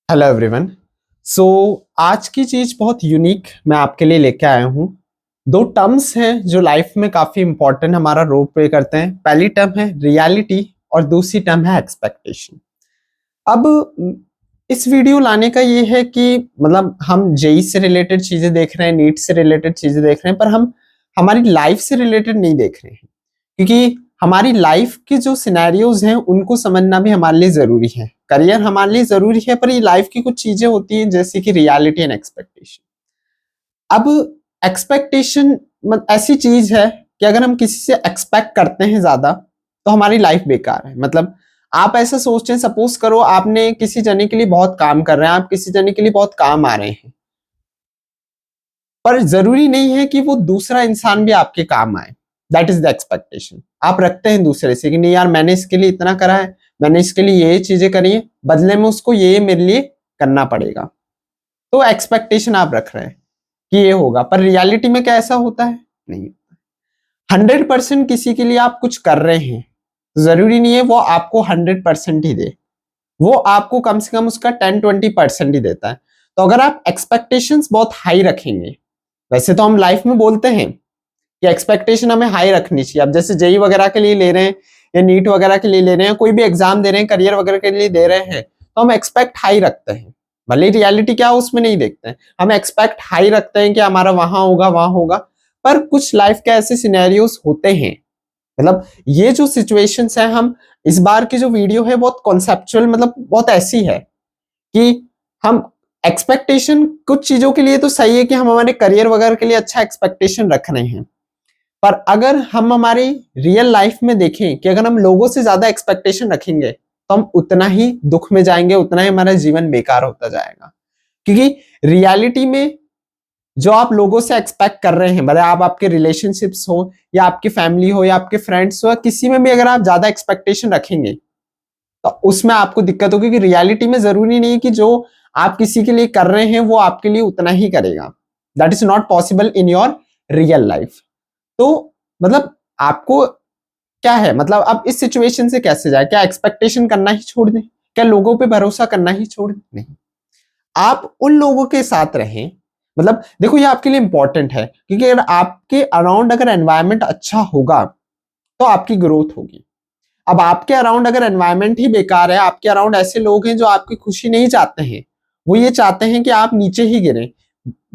Hello everyone. सो आज की चीज बहुत यूनिक मैं आपके लिए लेके आया हूँ। दो टर्म्स हैं जो लाइफ में काफी इंपॉर्टेंट हमारा रोल प्ले करते हैं। पहली टर्म है रियलिटी और दूसरी टर्म है एक्सपेक्टेशन। अब इस वीडियो लाने का ये है कि मतलब हम जेई से रिलेटेड चीजें देख रहे हैं, नीट से रिलेटेड चीजें देख रहे हैं, पर हम हमारी लाइफ से रिलेटेड नहीं देख रहे हैं, क्योंकि हमारी लाइफ के जो सिनेरियोज हैं उनको समझना भी हमारे लिए जरूरी है। करियर हमारे लिए जरूरी है, पर ये लाइफ की कुछ चीजें होती हैं जैसे कि रियलिटी एंड एक्सपेक्टेशन। अब एक्सपेक्टेशन ऐसी चीज है कि अगर हम किसी से एक्सपेक्ट करते हैं ज्यादा तो हमारी लाइफ बेकार है। मतलब आप ऐसा सोचते हैं, सपोज करो आपने किसी जने के लिए बहुत काम कर रहे हैं, आप किसी जने के लिए बहुत काम आ रहे हैं, पर जरूरी नहीं है कि वो दूसरा इंसान भी आपके काम आए। दैट इज द एक्सपेक्टेशन आप रखते हैं दूसरे से कि नहीं यार, मैंने इसके लिए इतना करा है, मैंने इसके लिए ये चीजें करी है, बदले में उसको ये मेरे लिए करना पड़ेगा। तो एक्सपेक्टेशन आप रख रहे हैं कि ये होगा, पर रियलिटी में क्या ऐसा होता है? नहीं। 100% किसी के लिए आप कुछ कर रहे हैं, जरूरी नहीं है वो आपको 100% ही दे, वो आपको कम से कम उसका 10-20% ही देता है। तो अगर आप एक्सपेक्टेशंस बहुत हाई रखेंगे, वैसे तो हम लाइफ में बोलते हैं कि एक्सपेक्टेशन हमें हाई रखनी चाहिए। अब जैसे जेई वगैरह के लिए ले रहे हैं या नीट वगैरह के लिए ले रहे हैं, कोई भी एग्जाम दे रहे हैं, करियर वगैरह के लिए दे रहे हैं, तो हम एक्सपेक्ट हाई रखते हैं। भले रियलिटी क्या हो उसमें नहीं देखते हैं, हम एक्सपेक्ट हाई रखते हैं कि हमारा वहां होगा वहां होगा। पर कुछ लाइफ के ऐसे सिनेरियोस होते हैं, मतलब ये जो सिचुएशंस है, हम इस बार की जो वीडियो है बहुत कॉन्सेप्चुअल, मतलब बहुत ऐसी है कि हम एक्सपेक्टेशन कुछ चीजों के लिए तो सही है कि हम हमारे करियर वगैरह के लिए अच्छा एक्सपेक्टेशन रख रहे हैं, पर अगर हम हमारी रियल लाइफ में देखें कि अगर हम लोगों से ज्यादा एक्सपेक्टेशन रखेंगे तो हम उतना ही दुख में जाएंगे, उतना ही हमारा जीवन बेकार होता जाएगा। क्योंकि रियलिटी में जो आप लोगों से एक्सपेक्ट कर रहे हैं, भले आप आपके रिलेशनशिप्स हो या आपकी फैमिली हो या आपके फ्रेंड्स हो, किसी में भी अगर आप ज्यादा एक्सपेक्टेशन रखेंगे तो उसमें आपको दिक्कत होगी। क्योंकि रियलिटी में जरूरी नहीं है कि जो आप किसी के लिए कर रहे हैं वो आपके लिए उतना ही करेगा। That is not possible in your real life. तो मतलब आपको क्या है, मतलब अब इस सिचुएशन से कैसे जाए? क्या एक्सपेक्टेशन करना ही छोड़ दें? क्या लोगों पे भरोसा करना ही छोड़ दें? नहीं, आप उन लोगों के साथ रहें। मतलब देखो, ये आपके लिए इंपॉर्टेंट है, क्योंकि अगर आपके अराउंड अगर एनवायरनमेंट अच्छा होगा तो आपकी ग्रोथ होगी। अब आपके अराउंड अगर एनवायरनमेंट ही बेकार है, आपके अराउंड ऐसे लोग हैं जो आपकी खुशी नहीं चाहते हैं, वो ये चाहते हैं कि आप नीचे ही गिरें।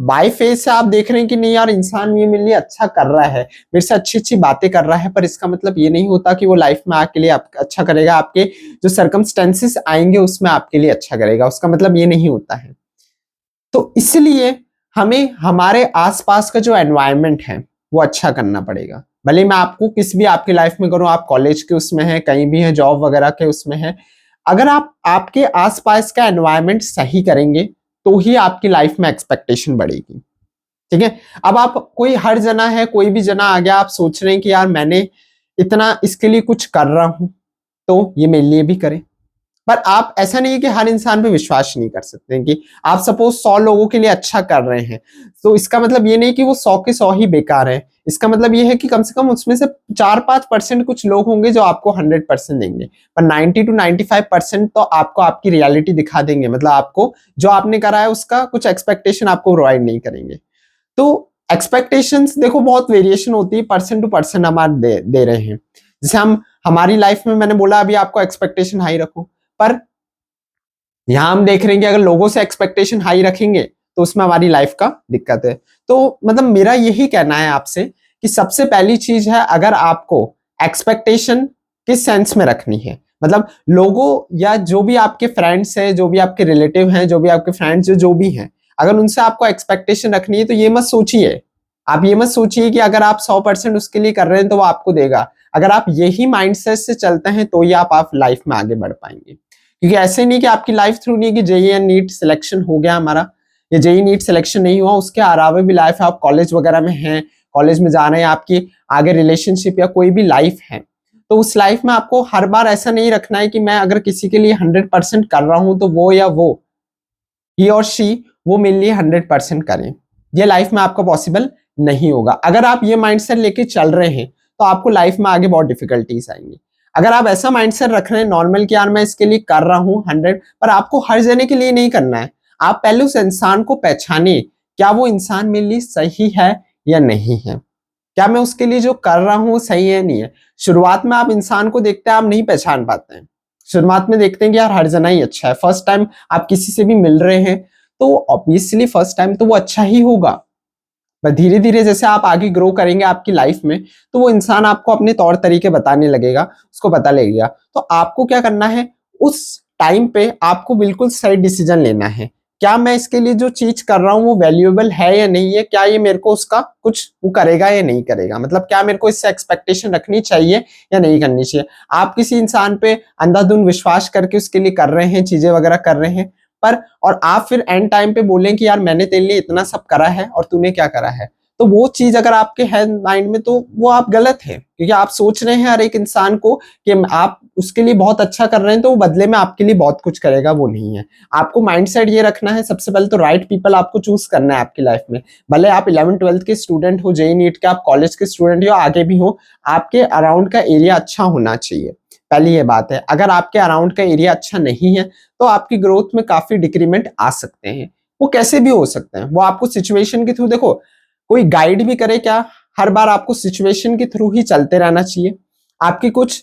बाय फेस से आप देख रहे हैं कि नहीं यार, इंसान ये मेरे लिए अच्छा कर रहा है, मेरे से अच्छी अच्छी बातें कर रहा है, पर इसका मतलब ये नहीं होता कि वो लाइफ में आपके लिए अच्छा करेगा। आपके जो सर्कमस्टेंसेस आएंगे उसमें आपके लिए अच्छा करेगा, उसका मतलब ये नहीं होता है। तो इसलिए हमें हमारे आसपास का जो एनवायरनमेंट है वो अच्छा करना पड़ेगा। भले मैं आपको किस भी आपकी लाइफ में करूं, आप कॉलेज के उसमें है, कहीं भी है, जॉब वगैरह के उसमें है, अगर आप आपके आसपास का एनवायरनमेंट सही करेंगे तो ही आपकी लाइफ में एक्सपेक्टेशन बढ़ेगी। ठीक है। अब आप कोई हर जना है, कोई भी जना आ गया, आप सोच रहे हैं कि यार मैंने इतना इसके लिए कुछ कर रहा हूं तो ये मेरे लिए भी करे। पर आप ऐसा नहीं है कि हर इंसान पे विश्वास नहीं कर सकते हैं। कि आप सपोज 100 लोगों के लिए अच्छा कर रहे हैं, तो इसका मतलब ये नहीं कि वो 100 के 100 ही बेकार है। इसका मतलब ये है कि कम से कम उसमें से 4-5% कुछ लोग होंगे जो आपको 100% देंगे, पर 90-95% तो आपको आपकी रियलिटी दिखा देंगे। मतलब आपको जो आपने करा है उसका कुछ एक्सपेक्टेशन आपको प्रोवाइड नहीं करेंगे। तो एक्सपेक्टेशंस देखो बहुत वेरिएशन होती है, पर्सन टू पर्सन हमारे दे रहे हैं। जैसे हम हमारी लाइफ में, मैंने बोला अभी आपको एक्सपेक्टेशन हाई रखो, पर यहां हम देख रहे हैं कि अगर लोगों से एक्सपेक्टेशन हाई रखेंगे तो उसमें हमारी लाइफ का दिक्कत है। तो मतलब मेरा यही कहना है आपसे कि सबसे पहली चीज है, अगर आपको एक्सपेक्टेशन किस सेंस में रखनी है, मतलब लोगों या जो भी आपके फ्रेंड्स हैं, जो भी आपके रिलेटिव हैं, जो भी आपके फ्रेंड्स जो भी हैं, अगर उनसे आपको एक्सपेक्टेशन रखनी है तो ये मत सोचिए, आप ये मत सोचिए कि अगर आप 100% उसके लिए कर रहे हैं तो वो आपको देगा। अगर आप यही माइंडसेट से चलते हैं तो ही आप लाइफ में आगे बढ़ पाएंगे। क्योंकि ऐसे नहीं कि आपकी लाइफ थ्रू नहीं है कि जेईई एंड नीट सिलेक्शन हो गया हमारा, या जेईई नीट सिलेक्शन नहीं हुआ, उसके अलावा भी लाइफ है, आप कॉलेज वगैरह में हैं, कॉलेज में जा रहे हैं, आपकी आगे रिलेशनशिप या कोई भी लाइफ है, तो उस लाइफ में आपको हर बार ऐसा नहीं रखना है कि मैं अगर किसी के लिए 100% कर रहा हूं तो वो या वो ही और शी वो मेरे लिए 100% करें। ये लाइफ में आपका पॉसिबल नहीं होगा। अगर आप ये माइंडसेट लेके चल रहे हैं तो आपको लाइफ में आगे बहुत डिफिकल्टीज आएंगी। अगर आप ऐसा माइंडसेट रख रहे हैं नॉर्मल कि यार मैं इसके लिए कर रहा हूँ 100, पर आपको हर जने के लिए नहीं करना है। आप पहले उस इंसान को पहचाने, क्या वो इंसान मेरे लिए सही है या नहीं है, क्या मैं उसके लिए जो कर रहा हूँ सही है नहीं है। शुरुआत में आप इंसान को देखते हैं, आप नहीं पहचान पाते हैं। शुरुआत में देखते हैं कि यार हर जना ही अच्छा है। फर्स्ट टाइम आप किसी से भी मिल रहे हैं तो ऑब्वियसली फर्स्ट टाइम तो वो अच्छा ही होगा, पर धीरे धीरे जैसे आप आगे ग्रो करेंगे आपकी लाइफ में, तो वो इंसान आपको अपने तौर तरीके बताने लगेगा, उसको पता लगेगा। तो आपको क्या करना है, उस टाइम पे आपको बिल्कुल सही डिसीजन लेना है। क्या मैं इसके लिए जो चीज कर रहा हूँ वो वैल्यूएबल है या नहीं है, क्या ये मेरे को उसका कुछ वो करेगा या नहीं करेगा, मतलब क्या मेरे को इससे एक्सपेक्टेशन रखनी चाहिए या नहीं करनी चाहिए। आप किसी इंसान पे अंधाधुंध विश्वास करके उसके लिए कर रहे हैं, चीजें वगैरह कर रहे हैं, पर और आप फिर एंड टाइम पे बोलें कि यार मैंने तेरे लिए इतना सब करा है और तूने क्या करा है, तो वो चीज अगर आपके है माइंड में तो वो आप गलत है, क्योंकि आप सोच रहे हैं हर एक इंसान को कि आप उसके लिए बहुत अच्छा कर रहे हैं तो वो बदले में आपके लिए बहुत कुछ करेगा, वो नहीं है। आपको माइंडसेट ये रखना है सबसे पहले तो राइट पीपल आपको चूज करना है आपकी लाइफ में। भले आप 11th-12th के स्टूडेंट हो, जेई नीट के, आप कॉलेज के स्टूडेंट हो, आगे भी हो, आपके अराउंड का एरिया अच्छा होना चाहिए। पहली ये बात है। अगर आपके अराउंड का एरिया अच्छा नहीं है तो आपकी ग्रोथ में काफी डिक्रीमेंट आ सकते हैं। वो कैसे भी हो सकते हैं, वो आपको सिचुएशन के थ्रू, देखो कोई गाइड भी करे क्या, हर बार आपको सिचुएशन के थ्रू ही चलते रहना चाहिए। आपकी कुछ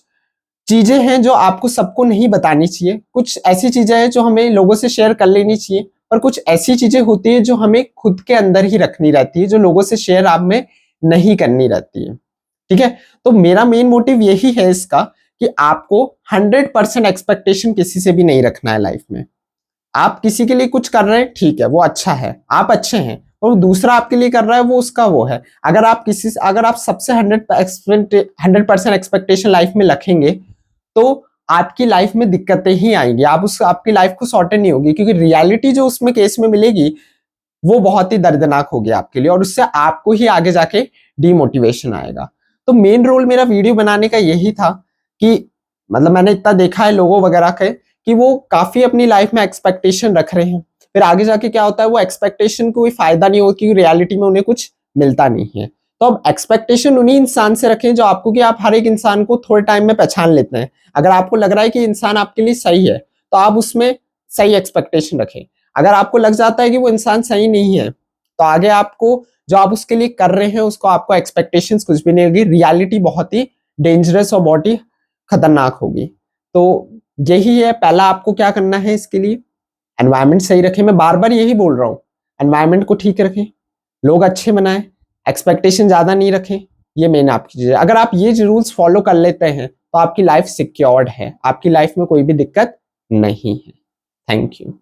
चीजें हैं जो आपको सबको नहीं बतानी चाहिए, कुछ ऐसी चीजें हैं जो हमें लोगों से शेयर कर लेनी चाहिए, और कुछ ऐसी चीजें होती है जो हमें खुद के अंदर ही रखनी रहती है, जो लोगों से शेयर आप में नहीं करनी रहती है। ठीक है, तो मेरा मेन मोटिव यही है इसका कि आपको 100% एक्सपेक्टेशन किसी से भी नहीं रखना है लाइफ में। आप किसी के लिए कुछ कर रहे हैं, ठीक है, वो अच्छा है, आप अच्छे हैं, और दूसरा आपके लिए कर रहा है, वो उसका वो है। अगर आप सबसे 100% एक्सपेक्टेशन लाइफ में रखेंगे तो आपकी लाइफ में दिक्कतें ही आएंगी, आपकी लाइफ को सॉर्टेड नहीं होगी, क्योंकि रियलिटी जो उसमें केस में मिलेगी वो बहुत ही दर्दनाक होगी आपके लिए, और उससे आपको ही आगे जाके डीमोटिवेशन आएगा। तो मेन रोल मेरा वीडियो बनाने का यही था कि मतलब मैंने इतना देखा है लोगों वगैरह के कि वो काफी अपनी लाइफ में एक्सपेक्टेशन रख रहे हैं, फिर आगे जाके क्या होता है, वो एक्सपेक्टेशन कोई फायदा नहीं होता क्योंकि रियलिटी में उन्हें कुछ मिलता नहीं है। तो अब एक्सपेक्टेशन उन्हीं इंसान से रखें जो आपको, कि आप हर एक इंसान को थोड़े टाइम में पहचान लेते हैं। अगर आपको लग रहा है कि इंसान आपके लिए सही है तो आप उसमें सही एक्सपेक्टेशन रखें। अगर आपको लग जाता है कि वो इंसान सही नहीं है तो आगे आपको जो आप उसके लिए कर रहे हैं उसको आपको एक्सपेक्टेशंस कुछ भी नहीं होगी, रियलिटी बहुत ही डेंजरस और बहुत ही खतरनाक होगी। तो यही है, पहला आपको क्या करना है इसके लिए, एनवायरनमेंट सही रखें। मैं बार बार यही बोल रहा हूँ, एनवायरनमेंट को ठीक रखें, लोग अच्छे बनाएं, एक्सपेक्टेशन ज्यादा नहीं रखें। ये मेन आपकी चीज है। अगर आप ये रूल्स फॉलो कर लेते हैं तो आपकी लाइफ सिक्योर्ड है, आपकी लाइफ में कोई भी दिक्कत नहीं है। Thank you.